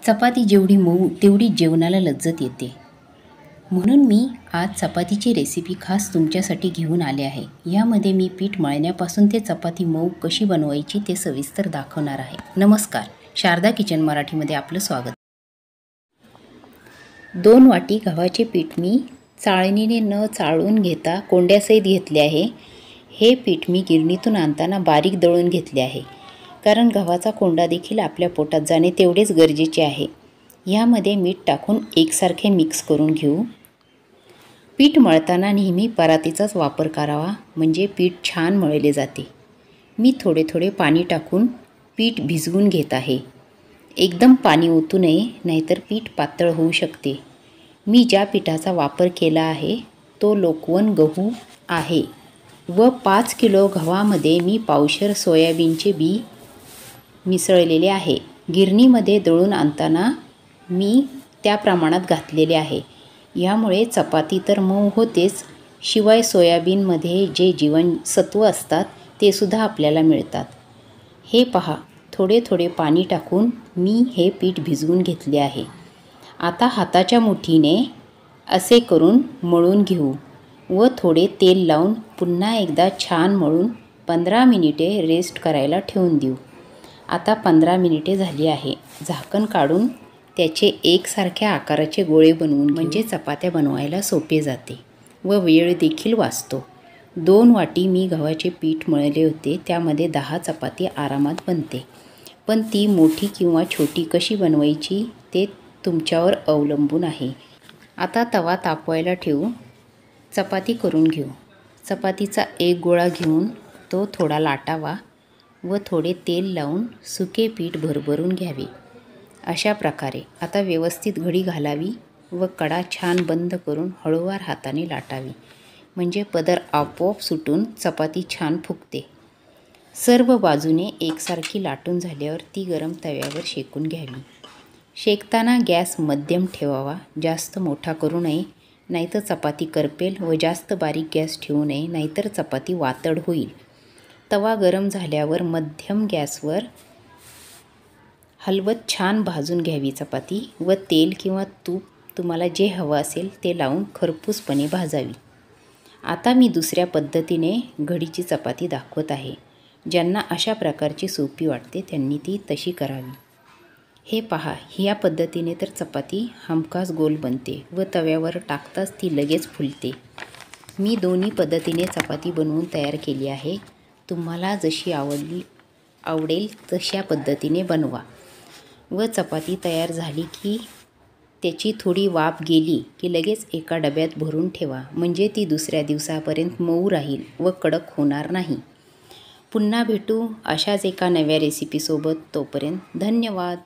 चपाती जेवढी मऊ तेवढी जेवणाला लज्जत येते. म्हणून मी आज चपातीची रेसिपी खास तुमच्यासाठी घेऊन आले आहे. यामध्ये मी पीठ मळण्यापासून ते चपाती मऊ कशी बनवायची ते सविस्तर दाखवणार आहे. नमस्कार, शारदा किचन मराठीमध्ये आपलं स्वागत. 2 वाटी गव्हाचे पीठ मी चाळणीने न चाळून घेता कोंड्यासहित घेतले आहे. हे पीठ मी गिरणीतून आणताना बारीक दळून घेतले आहे, कारण गव्हाचा कोंडा देखील आपल्या पोटात जाणे तेवढेच गरजेचे आहे. यामध्ये मीठ टाकून एकसारखे मिक्स करून घेऊ. पीठ मळताना नेहमी परातीचाच वापर करावा, म्हणजे पीठ छान मळले जाते. मी थोडे थोडे पाणी टाकून पीठ भिजवून घेत आहे. एकदम पाणी ओतू नये, नाहीतर पीठ पातळ होऊ शकते. मी ज्या पिठाचा वापर केला आहे तो लोकवन गहू आहे व 5 किलो गव्हामध्ये मी पावशेर सोयाबीनचे बी मिसळलेले आहे. गिरणीमध्ये दळून आणताना मी त्या प्रमाणात घातलेले आहे. यामुळे चपाती तर मऊ होतेच, शिवाय सोयाबीनमध्ये जे जीवनसत्व असतात ते सुद्धा आपल्याला मिळतात. हे पहा, थोडे थोडे पाणी टाकून मी हे पीठ भिजवून घेतले आहे. आता हाताच्या मुठीने असे करून मळून घेऊ व थोडे तेल लावून पुन्हा एकदा छान मळून 15 मिनिटे रेस्ट करायला ठेवून देऊ. आता 15 मिनिटे झाली आहे. झाकण काढून त्याचे एकसारख्या आकाराचे गोळे बनवून म्हणजे चपात्या बनवायला सोपे जाते व वेळ देखील वाचतो. 2 वाटी मी गव्हाचे पीठ मळले होते, त्यामध्ये 10 चपाती आरामात बनते. पण ती मोठी किंवा छोटी कशी बनवायची ते तुमच्यावर अवलंबून आहे. आता तवा तापवायला ठेवू. चपाती करून घेऊ. चपातीचा एक गोळा घेऊन तो थोडा लाटावा व थोडे तेल लावून सुके पीठ भरभरून घ्यावे. अशा प्रकारे आता व्यवस्थित घडी घालावी व कडा छान बंद करून हळूवार हाताने लाटावी, म्हणजे पदर आपोआप सुटून चपाती छान फुगते. सर्व बाजूने एकसारखी लाटून झाल्यावर ती गरम तव्यावर शेकून घ्यावी. शेकताना गॅस मध्यम ठेवावा, जास्त मोठा करू नये, नाहीतर चपाती करपेल, व जास्त बारीक गॅस ठेवू नये, नाहीतर चपाती वातड होईल. तवा गरम झाल्यावर मध्यम गॅसवर हलवत छान भाजून घ्यावी चपाती व तेल किंवा तूप तुम्हाला जे हवं असेल ते लावून खरपूसपणे भाजावी. आता मी दुसऱ्या पद्धतीने घडीची चपाती दाखवत आहे. ज्यांना अशा प्रकारची सोपी वाटते त्यांनी ती तशी करावी. हे पहा, ह्या पद्धतीने तर चपाती हमखास गोल बनते व तव्यावर टाकताच ती लगेच फुलते. मी दोन्ही पद्धतीने चपाती बनवून तयार केली आहे. तुम्हाला जशी आवडेल तशा पद्धतीने बनवा व चपाती तयार झाली की त्याची थोडी वाफ गेली की लगेच एका डब्यात भरून ठेवा, म्हणजे ती दुसऱ्या दिवसापर्यंत मऊ राहील व कडक होणार नाही. पुन्हा भेटू अशाच एका नव्या रेसिपीसोबत. तोपर्यंत धन्यवाद.